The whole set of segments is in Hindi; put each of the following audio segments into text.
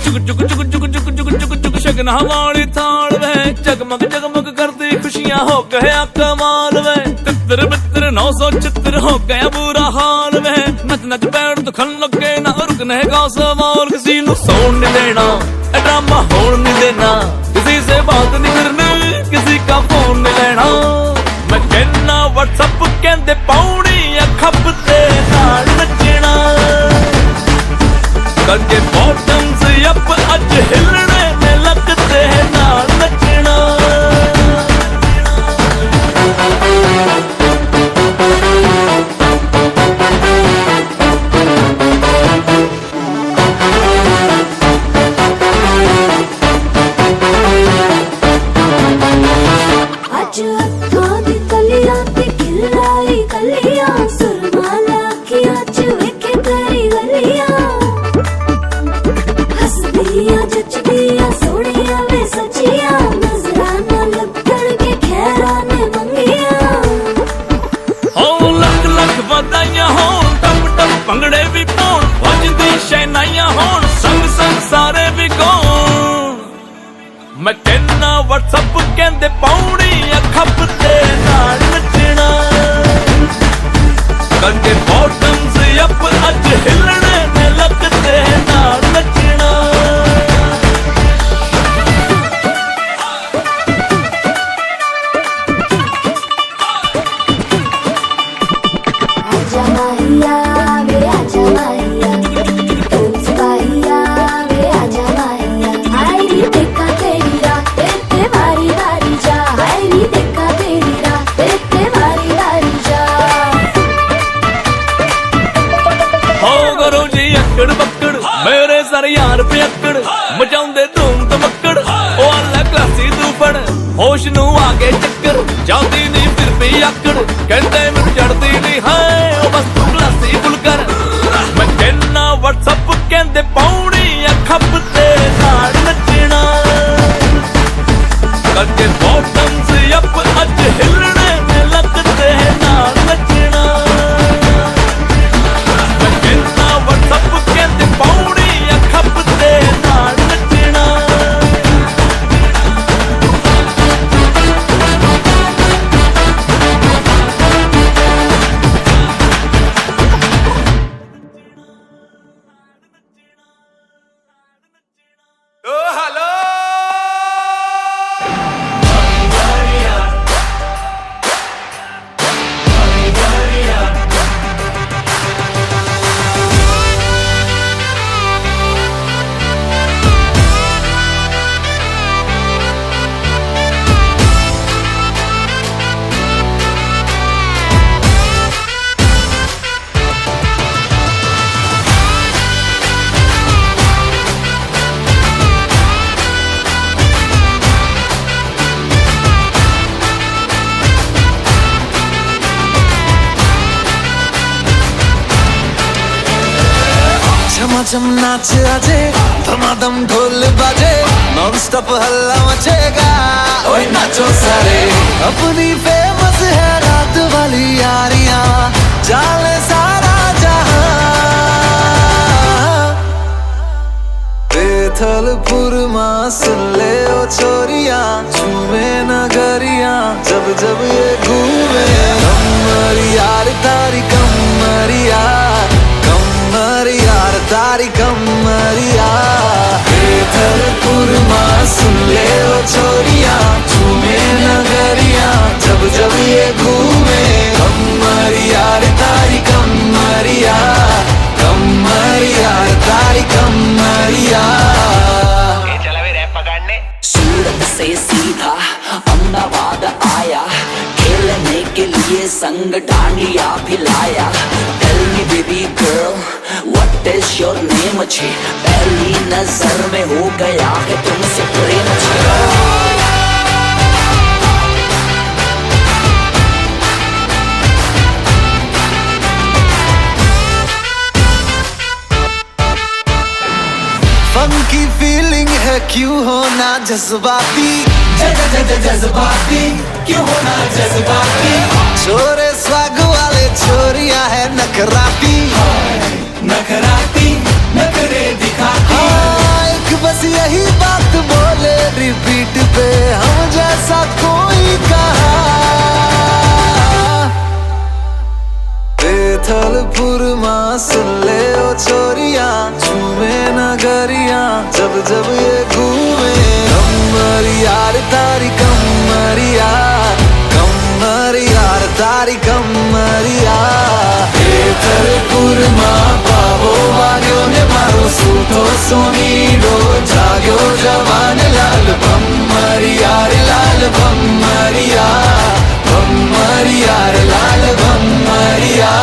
चुक चुक चुक चुक चुक चुक चुक चुक शगना वाली थाल में जगमग जगमग करती खुशियां हो गया कमाल में। तितर बितर 976 हो गया बुरा हाल में। नच नच पैर तो खन लगे ना रुकने का सवाल। किसी ਨੂੰ सौन नहीं देना ड्रामा होन नहीं देना। किसी से बात नहीं करनी किसी का फोन नहीं लेना। मैं कहना व्हाट्सएप कहते पौड़ी खप ते नाल नचना। करके बॉटम्स अप अज हिलने में लगते नाल नचना। अज अखां दी कलियां ते खिलाई कलियां सुरमाला अखियां च वेखे तेरी गलियां। हसदियां जचदियां सोहणियां वे सचियां नजरां ना लगण के खैरां ने मंगियां। हो लख लख वधाइयां होण टप टप भंगड़े भी पाउण वजदी शहनाइयां होण संग संग सारे भी गाउण। मैं कहना व्हाट्सएप कहते पौड़ी खप ते नाल नचना। करके बॉटम्स अप अज हिलने में लगते नाल नचना। आजा माहिया वे आजा माहिया तुझ पाहिया वे आजा माहिया। आई नी देखा तेरी रात ते वारी वारी जा। आई नी देखा तेरी रात ते वारी वारी जा। हो करो जी अकड़ बक्कड़ मेरे सर यार पे अकड़ मचाउंदे धूम धमक्कड़। ओ अल्लाह क्लासी तू फड़ होश नू आगे चक्कर जाती नहीं फिर भी अकड़। कहते मैनू चढ़ती नहीं है ओ बस तू क्लासी फुल कर। मैं कहना व्हाट्सएप कहते पौड़ी खप ते नाल नचना। करके बॉटम्स अप अज हिलने में लगते नाल नचना। मैं कहना व्हाट्सएप कहते पौड़ी खप ते नाल नचना। झमाझम नाच आजे धमाधम ढोल बाजे नॉन स्टॉप हल्ला मचेगा। ओए नाचो सारे अपनी फेमस है रात वाली यारियां जाले सारा जहां। बेथलपुर मां सुन ले ओ छोरियां झूमे नगरियां जब जब ये घूमे। कमर यार तारी कमरिया कमर यार तारी कमरिया। बेथलपुर मां सुन ले ओ छोरियां झूमे नगरियां जब जब ये घूमे। कमर यार तारी कमरिया कमर यार तारी कमरिया। सूरत से सीधा अहमदाबाद आया खेलने के लिए संग dandiya भिलाया। Tell me baby girl what is your name मुझे पहली नजर में हो गया है तुमसे प्रेम मुझे। फंकी फीलिंग है क्यों होना जज्बाती। जज्बाती क्यों होना जज्बाती। छोरे स्वाग वाले छोरियां है नखराती। नखराती नखरे दिखाती। हाँ, एक ऐसा कोई कहा। बेथलपुर माँ सुन ले ओ छोरिया, झूमे नगरिया जब जब ये घूमे। कमरिया रे तारी कमरिया, कमरिया रे तारी कमरिया। बेथलपुर माँ बाबो वाग्यो ने मारो सूतो सोनीडो, जाग्यो जवान लाल भमरिया रे लाल भमरिया, भमरिया रे लाल भमरिया।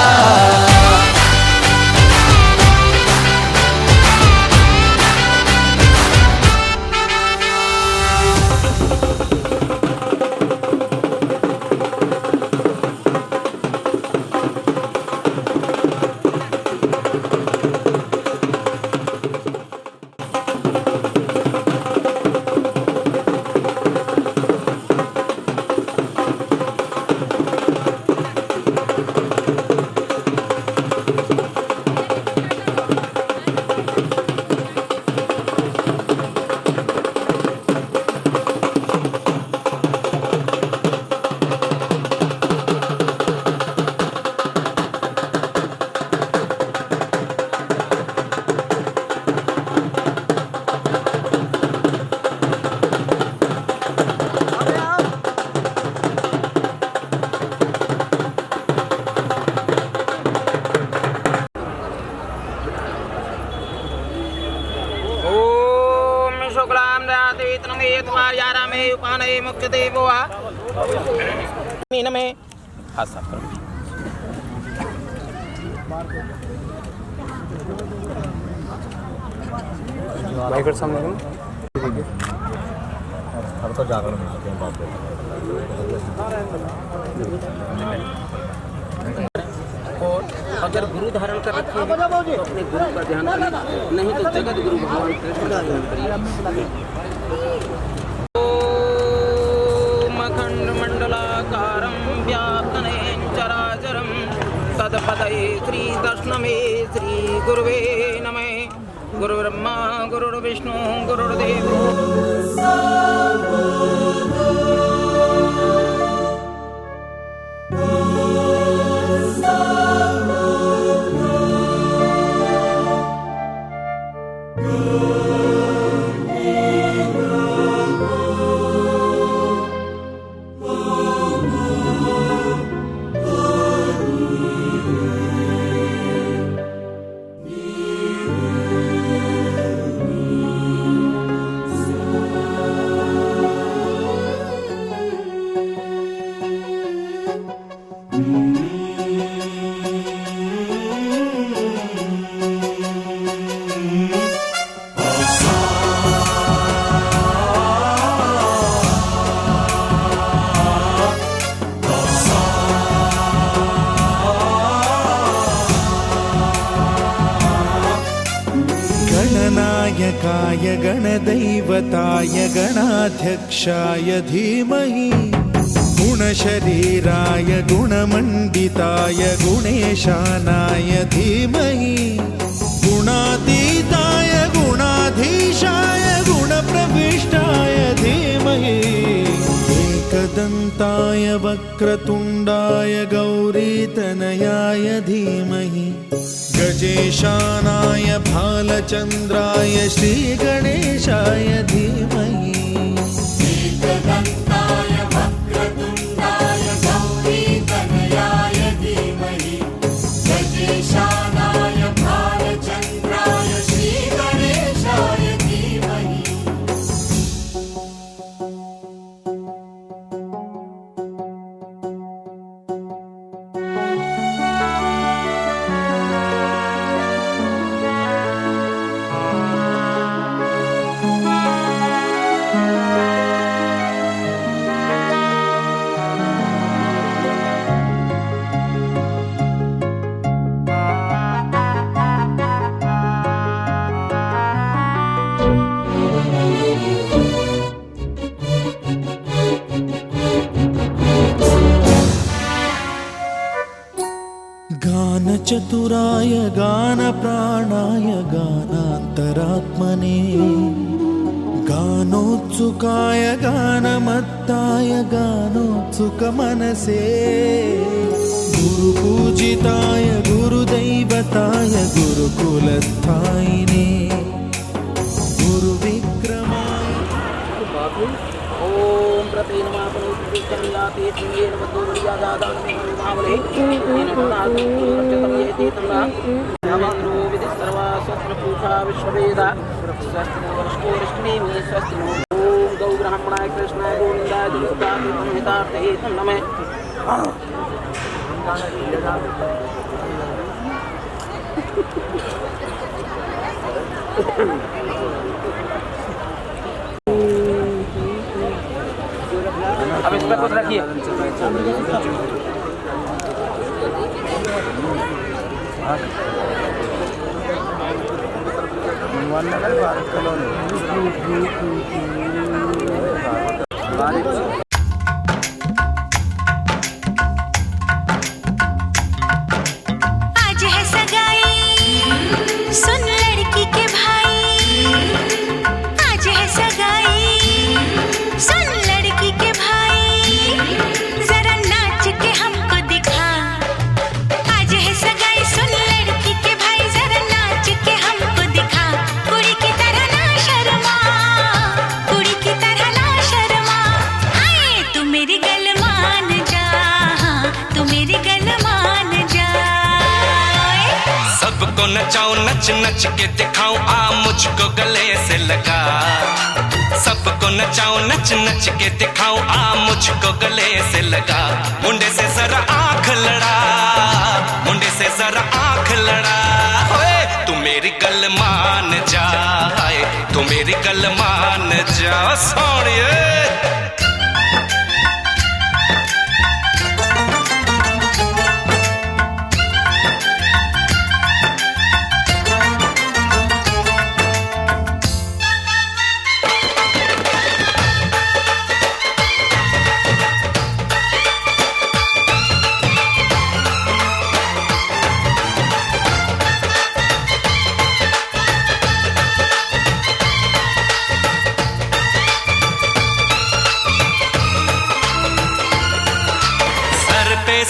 मुख्य देवो में हाथ साफ करो। माइक सामने तो जागरण में और अगर गुरु धारण कर रखे हैं तो अपने गुरु का ध्यान करिए, नहीं तो जगत गुरु भगवान कृष्ण का ध्यान करिए। अखंडमंडलाकारं व्याप्तनें चराचरं तत्पदये श्रीदर्शनमे श्रीगुरुवे नमः। गुरुर्ब्रह्मा गुरुर्विष्णु गुरुर्देवो गणनायकाय गणदैवताय गणाध्यक्षाय धीमहि, गुणशरीराय गुणमण्डिताय गुणेशानाय धीमहि, गुणातीताय गुणाधीशाय गुणप्रविष्टाय धीमहि, एकदन्ताय वक्रतुण्डाय गौरीतनयाय धीमहि, गजेशानाय भालचन्द्राय श्रीगणेशाय धीमहि। एकदन्ताय वक्रतुण्डाय गौरीतनयाय धीमहि, गजेशानाय भालचन्द्राय श्रीगणेशाय धीमहि। गानचतुराय गानप्राणाय गानान्तरात्मने, गानोत्सुकाय गानमत्ताय गानोत्सुकमनसे गुरुपूजिताय गुरुदैवताय गुरुकुलस्थायिने गुरुविक्रमाय ओम प्रते नमः पुनरुत्थितमियाते तियेन वदोरियादादानमेवावले येन तदात्मरक्षतं येति तन्ना नमो विधि सर्वा स्वस्त्रपूषा विश्ववेदा स्वस्ति नो वरिष्ठोरिष्ठनेमि स्वस्ति नो ओम गौ ब्राह्मणाय कृष्णाय गोविन्दाय दुर्गाय हितार्थे नमः अब इस पर कुछ रखिए। आज है सगाई सुन लड़की के भाई, आज है सगाई सुन लड़की के भाई, जरा नाच के हमको दिखा। आज है सगाई सुन लड़की के भाई, जरा नाच के हमको दिखा। कुड़ी की तरह ना शर्मा, कुड़ी की तरह ना शर्मा। हाय तू मेरी गल मान जा, तू मेरी गल मान जा। सबको नचाऊं नच नच के दिखाऊं आ मुझको गले से लगा। सबको नचाऊं नच नच के दिखाऊं आ मुझको गले से लगा। मुंडे से जरा आंख लड़ा, मुंडे से जरा आंख लड़ा। ओए तू मेरी गल मान जा, तू मेरी गल मान जा सोनिए।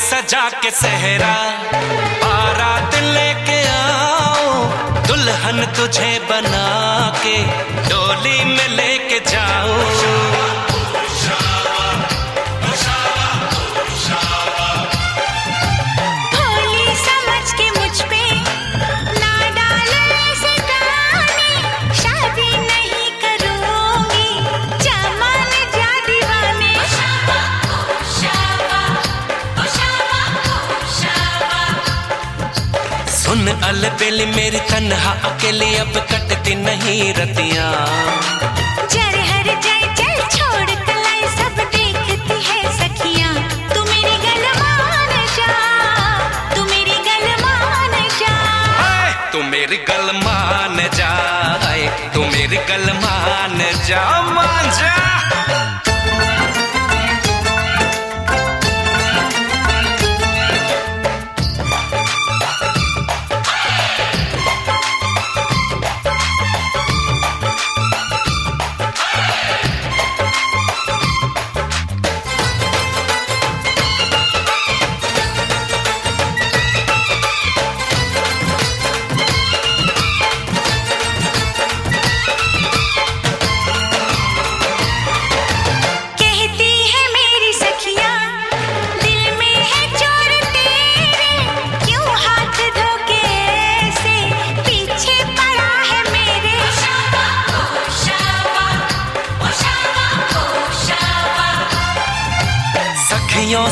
सजा के सहरा बारात लेके आओ, दुल्हन तुझे बना के डोली में लेके जाओ। भोली समझ के मुझ पे ना डाले ऐसे गाने, शादी नहीं करूंगी जमान जा दीवाने। सुन अलबेली मेरी तन्हा अकेली अब कटती नहीं रतियां। जर हर जाए चल छोड़ कलाई सब देखती है सखियां। तू मेरी गल मान जा, तू मेरी गल मान जा। तू मेरी गल मान जा, तू मेरी गल मान जा, मान जा।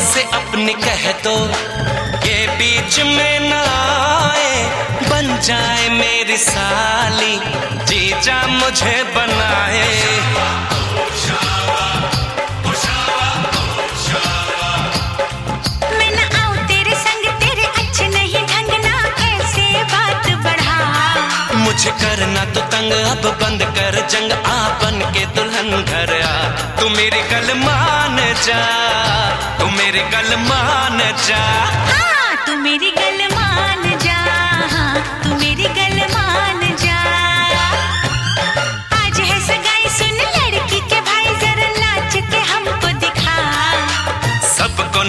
से अपने कह दो ये बीच में न आए, बन जाए मेरी साली जीजा मुझे बनाए। मैं न आऊं तेरे संग, तेरे अच्छे नहीं ढंग ना ऐसे बात बढ़ा। मुझे करना तो तंग अब बंद कर जंग, आ बन के दुल्हन घर आ। तू मेरी गल मान जा, तू मेरी गल मान जा। हाँ तू मेरी गल मान जा, तू मेरी गल मान जा। आज है सगाई सुन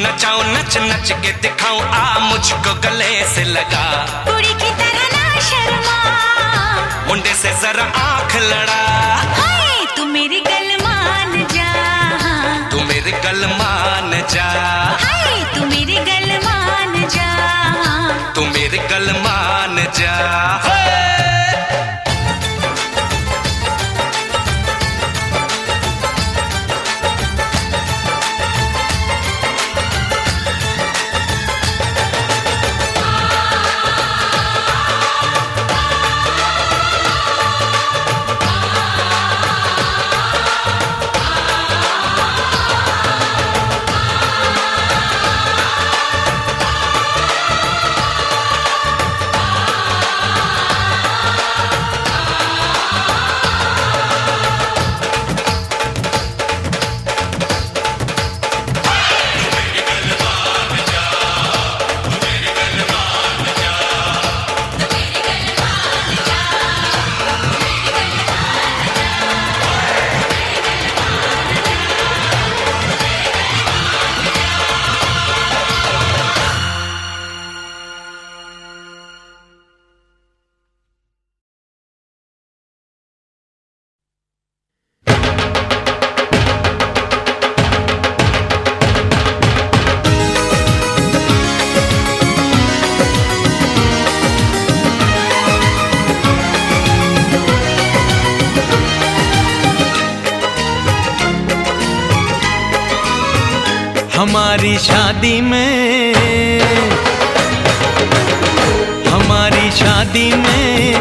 नचाऊं नच नच के दिखाऊं आ मुझको गले से लगा कुड़ी की तरह ना शर्मा मुंडे से जरा आंख लड़ा हाय तू मेरी गल मान जा तू मेरी गल मान जा हाय तू मेरी गल मान जा तू मेरी गल मान जा हमारी शादी में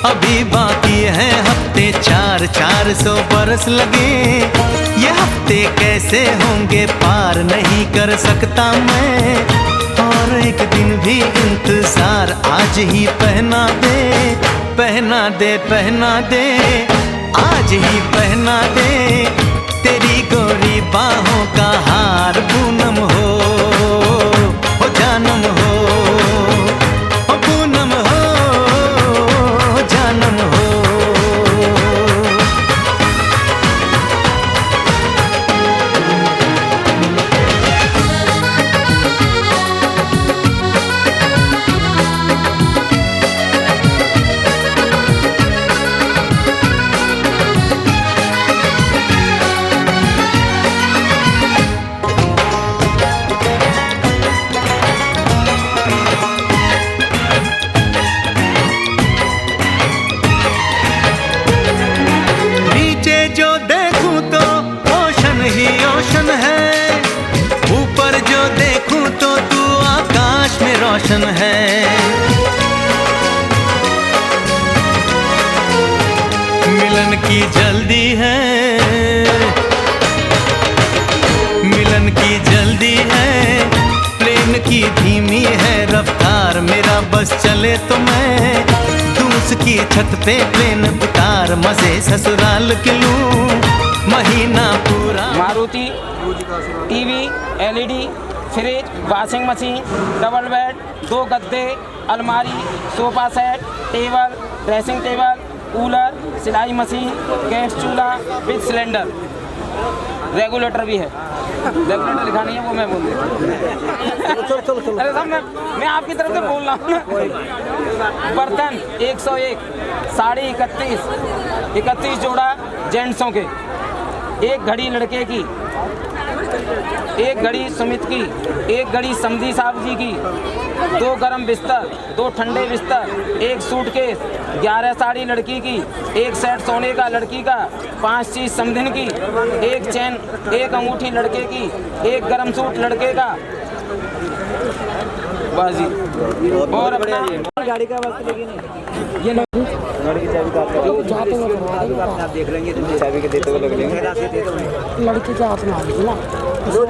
अभी बाकी है हफ्ते 400 बरस लगे ये हफ्ते कैसे होंगे पार नहीं कर सकता मैं और एक दिन भी इंतजार आज ही पहना दे पहना दे पहना दे आज ही पहना दे तेरी गोरी बाहों का हार पूनम हो जानम हो पूनम हो जानम हो रोशन है मिलन की जल्दी है मिलन की जल्दी है प्रेम की धीमी है रफ्तार मेरा बस चले तो मैं तू उसकी छत पे प्लेन उतार मजे ससुराल के लूं महीना पूरा Maruti TV LED fridge washing machine double bed 2 गद्दे अलमारी sofa set table dressing table cooler सिलाई मशीन गैस चूल्हा विद सिलेंडर रेगुलेटर भी है रेगुलेटर लिखा नहीं है वो मैं बोल अरे साहब मैं आपकी तरफ से बोल रहा हूँ बर्तन 101 साड़ी 31 जोड़ा जेंट्सों के एक घड़ी लड़के की एक घड़ी सुमित की एक घड़ी समधी साहब जी की 2 गरम बिस्तर 2 ठंडे बिस्तर 1 सूटकेस 11 साड़ी लड़की की 1 सेट सोने का लड़की का 5 चीज समधिन की 1 चैन 1 अंगूठी लड़के की 1 गरम सूट लड़के का बस जी और अपना गाड़ी का वक्त लेकिन ये गाड़ी की चाबी का आप देख लेंगे चाबी के देते हुए लग लेंगे लड़की के हाथ में आ गई ना तो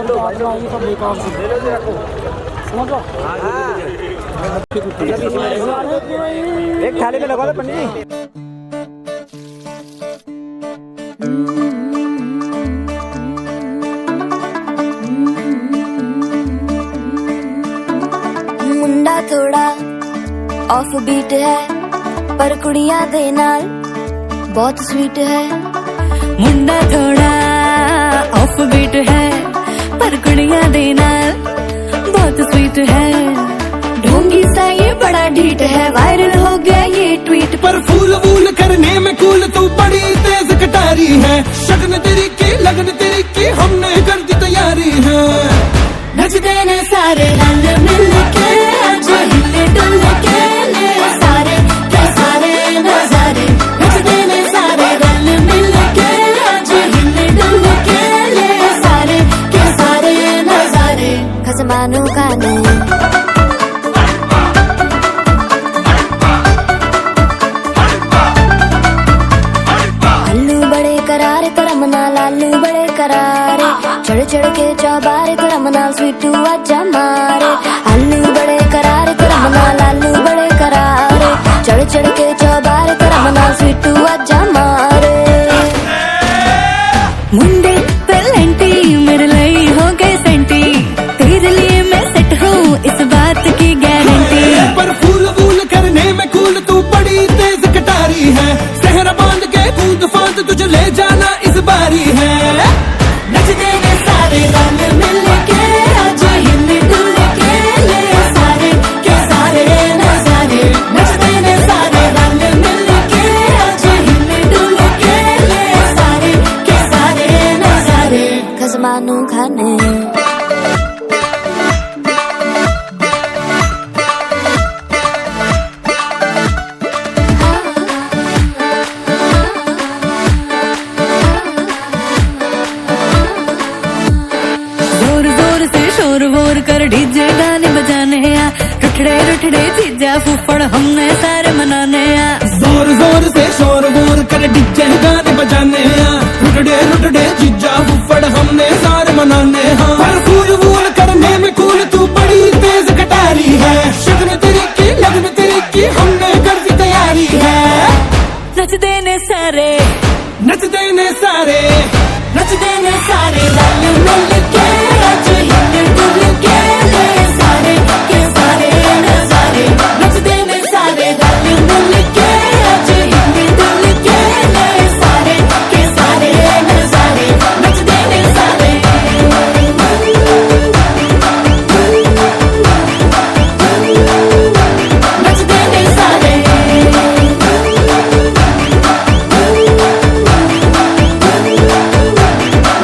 बेकार एक थाली में लगा दो पंडित जी मुंडा थोड़ा ऑफ बीट है पर कुड़ियां दे नाल बहुत स्वीट है मुंडा थोड़ा ऑफ बीट है पर कुड़ियां दे नाल बड़ा ढीठ है, वायरल हो गया ये ट्वीट। पर फूल वूल करने में कूल तू बड़ी तेज कटारी है, शगन तेरी की लगन तेरी की हमने कर दी तैयारी है। नचते ने सारे रंग मिल के, आज हिले डुल के ले सारे के सारे नजारे। नचते ने सारे रंग मिल के, आज हिले डुल के ले सारे के सारे नजारे। खसमानू खाने आलू बड़े करारे करम नाल, आलू बड़े करारे चढ़ चढ़ के चौबारे करम नाल स्वीटू आजा मारे। आलू बड़े करारे करम नाल, आलू बड़े करारे चढ़ चढ़ के चौबारे करम नाल स्वीटू आजा मारे। मुंडे पेलेंटी मेरे लिए हो गए सेंटी, तेरे लिए मैं सेट हूँ इस बात की गारंटी। पर फूल वूल करने में कूल तू बड़ी तेज कटारी है, सहरा बांध के कूद फांद तुझे ले जाना इस बारी है। नचते ने सारे रंग मिल के, आज हिले डुल के ले सारे के सारे नजारे। नचते ने सारे रंग मिल के, आज हिले डुल के ले सारे के सारे नजारे। खसमानू खाने जोर जोर से शोर वोर कर डीजे गाने बजाने आ, रुठड़े रुठड़े चीजा फूफड़ हमने सारे मनाने आ। जोर जोर से शोर वोर कर डीजे गाने बजाने हैं, रुटड़े रुटड़े जीजा फुफड़ हमने सारे मनाने हैं। पर फूल वूल करने में कूल तू बड़ी तेज कटारी है, शगन तेरी की लगन तेरी की हमने कर दी तैयारी है। नचते ने सारे नचते ने सारे नचते ने सारे रंग मिल के, आज हिले डुल के ले सारे के सारे नजारे। नचते ने सारे रंग मिल के, आज हिले डुल के ले सारे के सारे नजारे। नचते ने सारे नचते ने सारे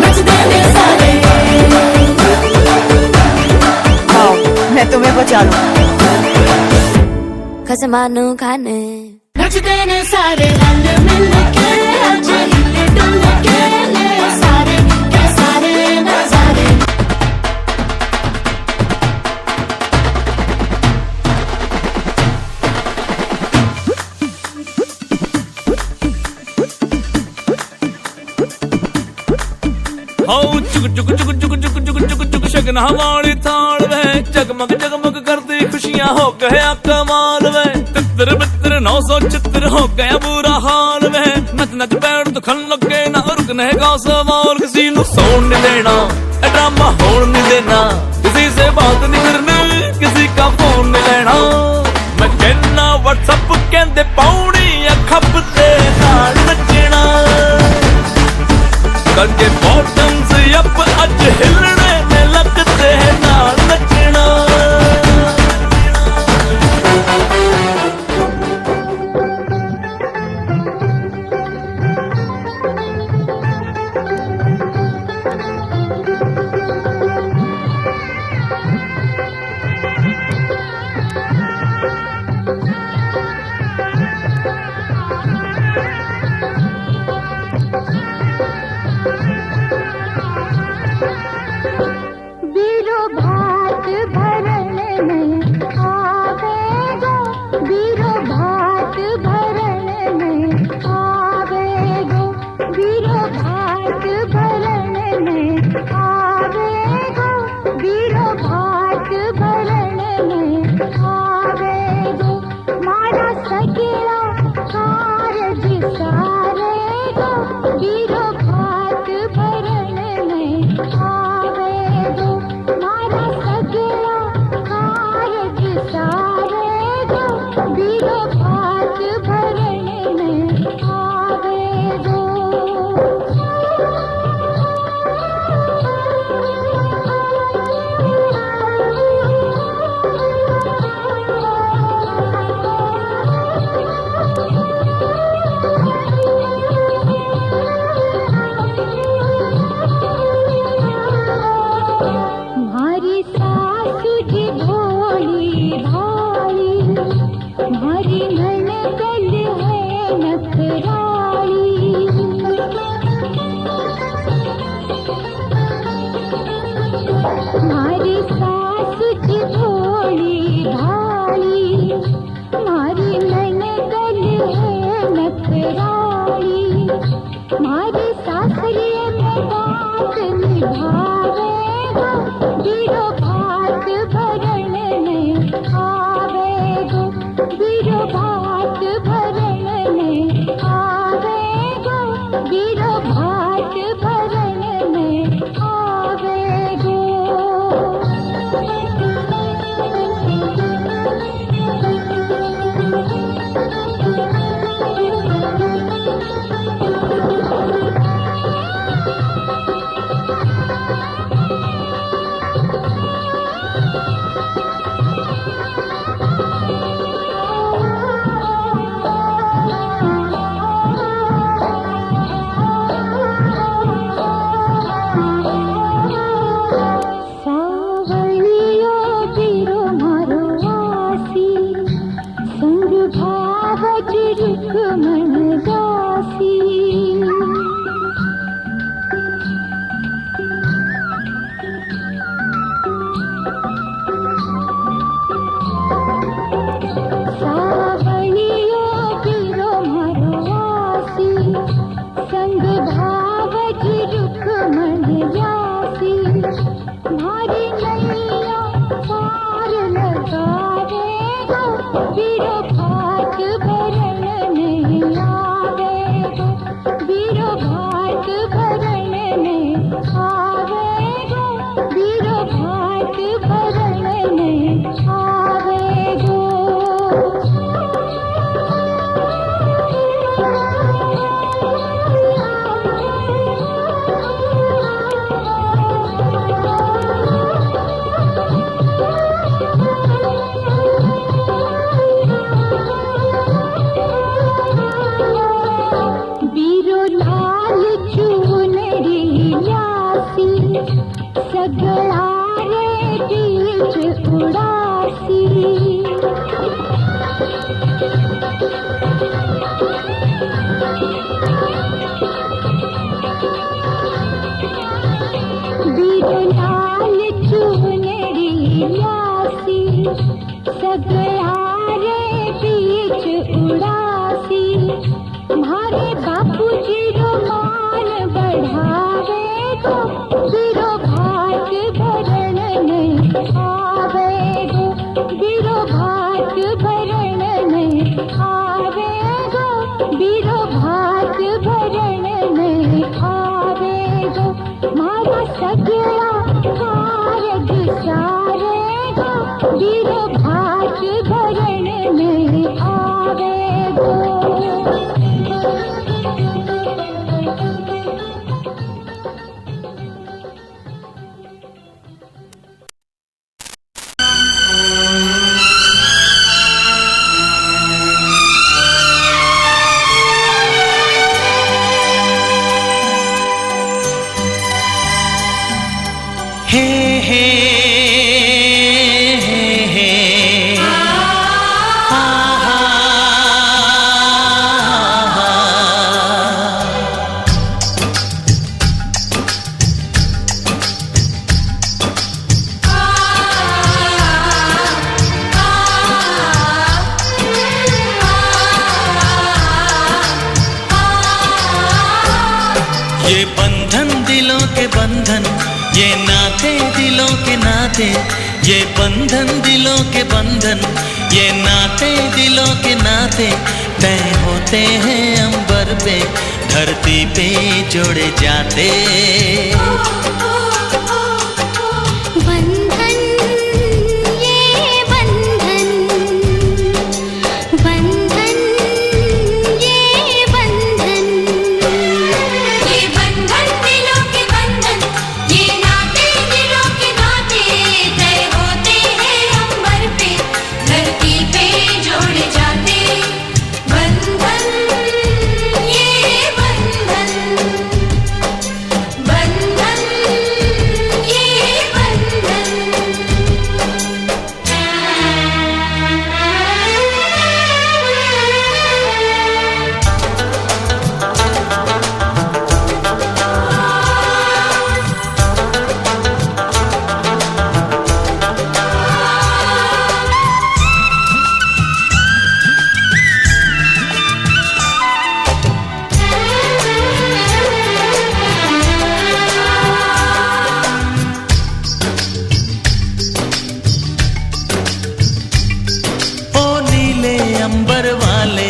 नचते ने सारे। मैं तुम्हें बचा लूं। खसमानू खाने नचते ने सारे रंग मिल के, आज हिले डुल के ले सारे के सारे नजारे। हो चुक चुक चुक चुक चुक चुक चुक चुक शगना वाली थाल में जगमग जगमग करती खुशियां हो गया कमाल में। तितर बितर 900 चित्र हो गया बुरा हाल में। नच नच बैठ तो खन लगे ना रुकने का सवाल, किसी ਨੂੰ सौन नहीं देना ड्रामा होन नहीं देना, किसी से बात नहीं करनी किसी का फोन नहीं लेना। मैं कहना व्हाट्सएप कहते पौनी खप ते नाल नचना करके बॉटम्स अप अज हिलने में लगते हैं नाल नचना। उड़ासी। बीरलाल चुनरी ल्यासी, सगळारे बीच उड़ासी। मारे बापूजी रोमान बढ़ावे गो, बिरो भात भरण नहीं आवे गो, बिरो भात भरण नहीं आवे गो, बिरो भात भरण नहीं आवे गो। मारा सगळा कारज सारे गो, बिरो भात भरण नहीं आवे गो। हे हे हे हा हा ये बंधन दिलों के बंधन, ये नाते दिलों के नाते, ये बंधन दिलों के बंधन, ये नाते दिलों के नाते तय होते हैं अंबर पे, धरती पे जोड़े जाते। बंधन ये बंधन, बंधन ये बंधन, ये बंधन दिलों के बंधन, ये नाते दिलों के नाते तय होते हैं अंबर पे, धरती पे जोड़े जाते। बंधन ये बंधन, बंधन ये बंधन। ओ नीले अंबर वाले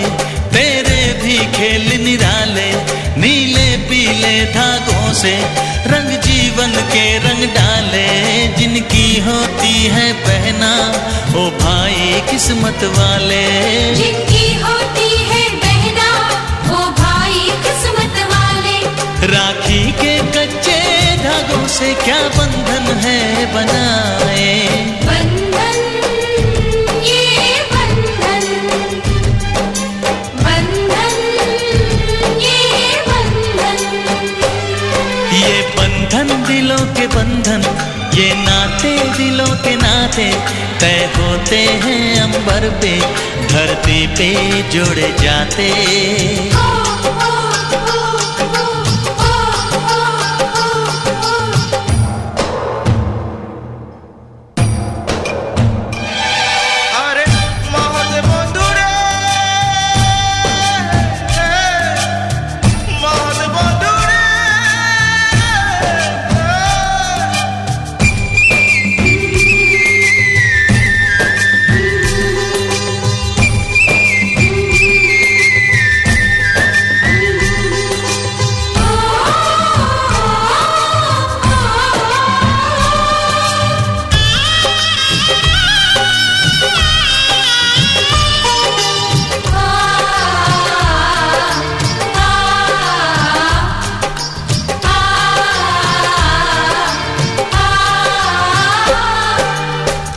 तेरे भी खेल निराले, नीले पीले धागों से रंग जीवन के रंग डाले, जिनकी होती है पहना ओ भाई किस्मत वाले। जिनकी होती है बहना वो भाई किस्मत वाले, राखी के कच्चे धागों से क्या बंधन है बनाए। बंधन ये बंधन, बंधन ये बंधन। ये बंधन दिलों के बंधन, ये नाते दिलों के नाते तय होते हैं अंबर पे, धरती पे जोड़े जाते। अरे महत बंधुरे, महत बंधुरे।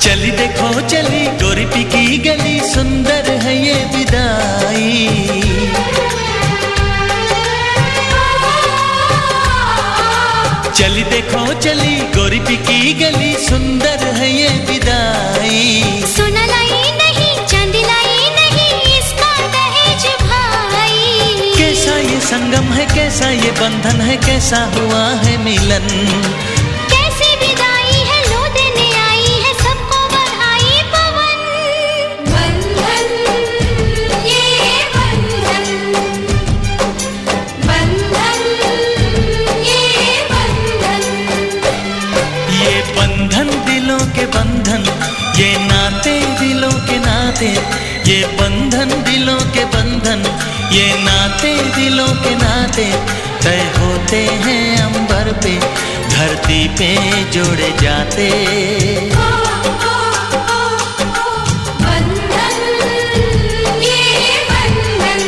चली देखो चली गोरीपी की गली, सुंदर है ये विदाई। चली देखो चली गोरीपी की गली, सुंदर है ये विदाई। बंधन है, कैसा हुआ है मिलन। कैसी विदाई है, लो देने आई है सबको बधाई पवन। बंधन ये बंधन, बंधन ये बंधन, ये बंधन दिलों के बंधन, ये नाते दिलों के नाते, ये बंधन दिलों के बंधन, ये नाते दिलों के नाते तय होते हैं अंबर पे, धरती पे जोड़े जाते। बंधन ये बंधन,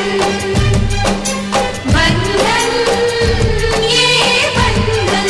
बंधन ये बंधन,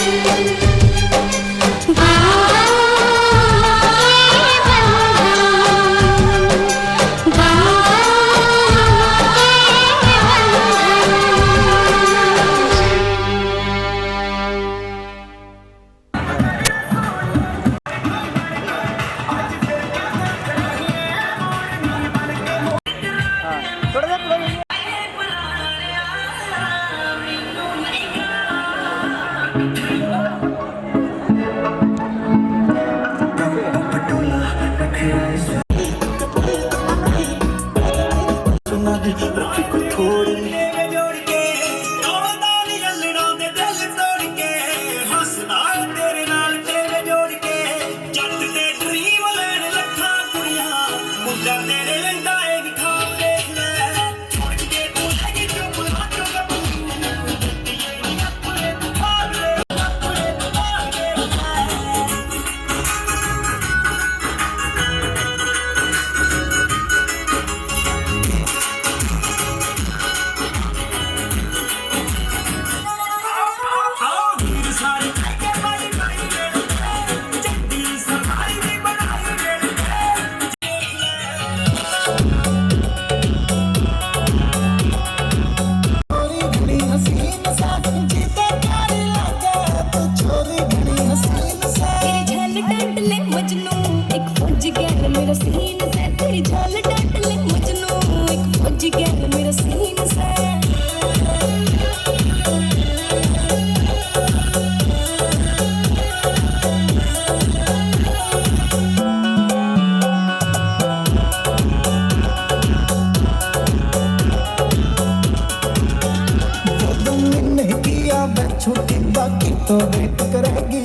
छोटी बाकी तो वेट करेगी।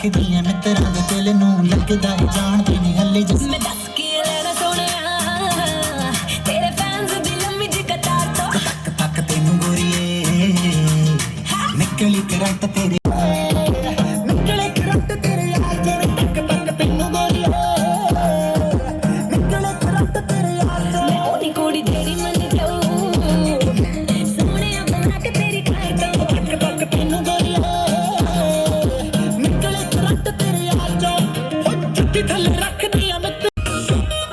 दिया मित्रा दे दिल नू लगदा है जानदे नहीं हले जिस मैं दस के लेना सोनिया तेरे फैंस दी लंबी जी कतार तो तक तक तेनू गोरिए निकली करंट तेरे निकले करंट तेरे यार जेवे तक तक तेनू गोरिए निकले करंट तेरे यार मैं ओनी कोड़ी तेरी मन जो सोनिया बना के तेरी खाए तो तक तक तेनू गोरिए थल रख दिया मैं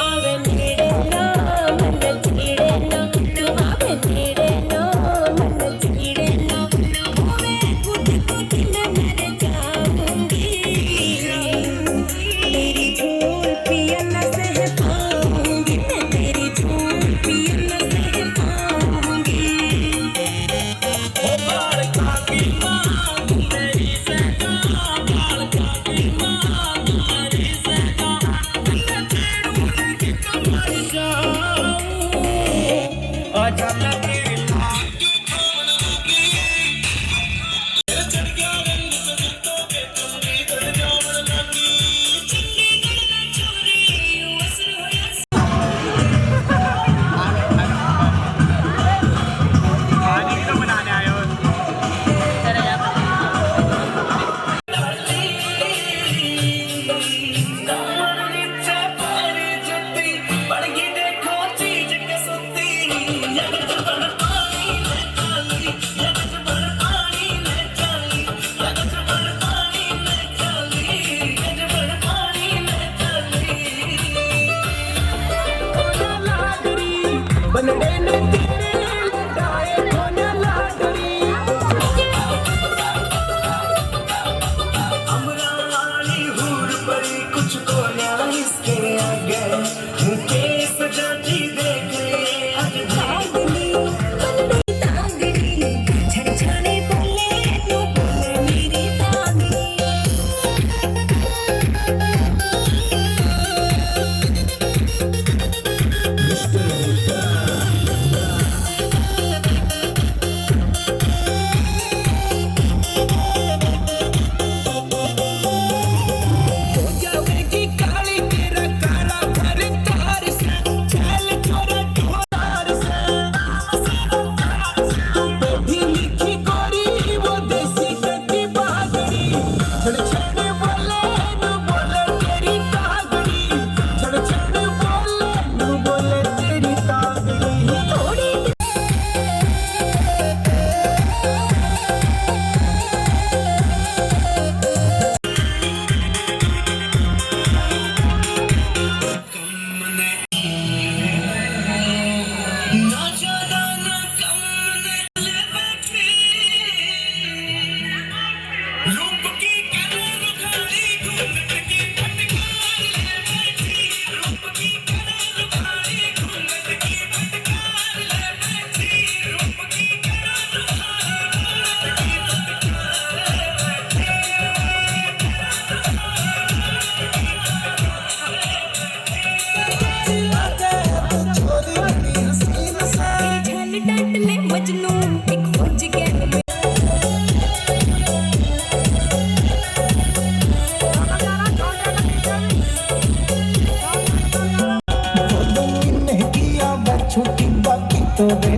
आवे नेड़े ना मन छीड़े ना तू आवे नेड़े ना मन छीड़े ना होवे कुछ तो किने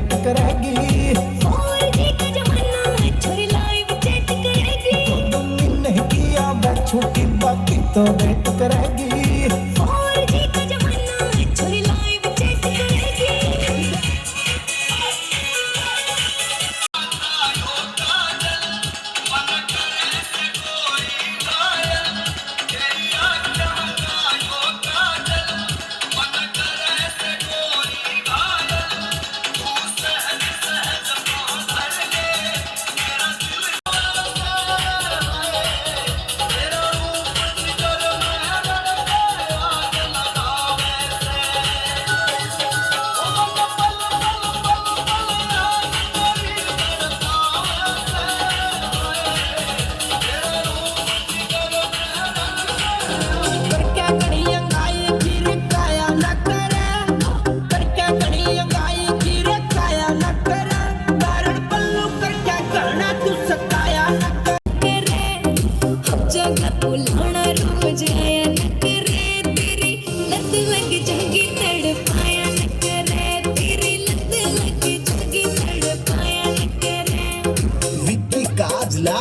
वेट करेगी 4G का जमाना है छोरी लाइव चैट करेगी 2 महीने किया बैठ छोटी बाकी तो वेट करेगी 4G का जमाना है छोरी लाइव चैट करेगी करके कड़ी अंगाई फिर काया न करे करके कड़ी अंगाई फिर काया न करे कारण पल्लू करके करना तू सताया न करे हम जगह बुलाना रोज आया न करे तेरी लत लग जाएगी तड़पाया न करे तेरी लत लग जाएगी तड़पाया न करे Vicky Kajla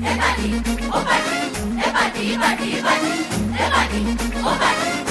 Everybody, oh, party, everybody, everybody, everybody, oh, party.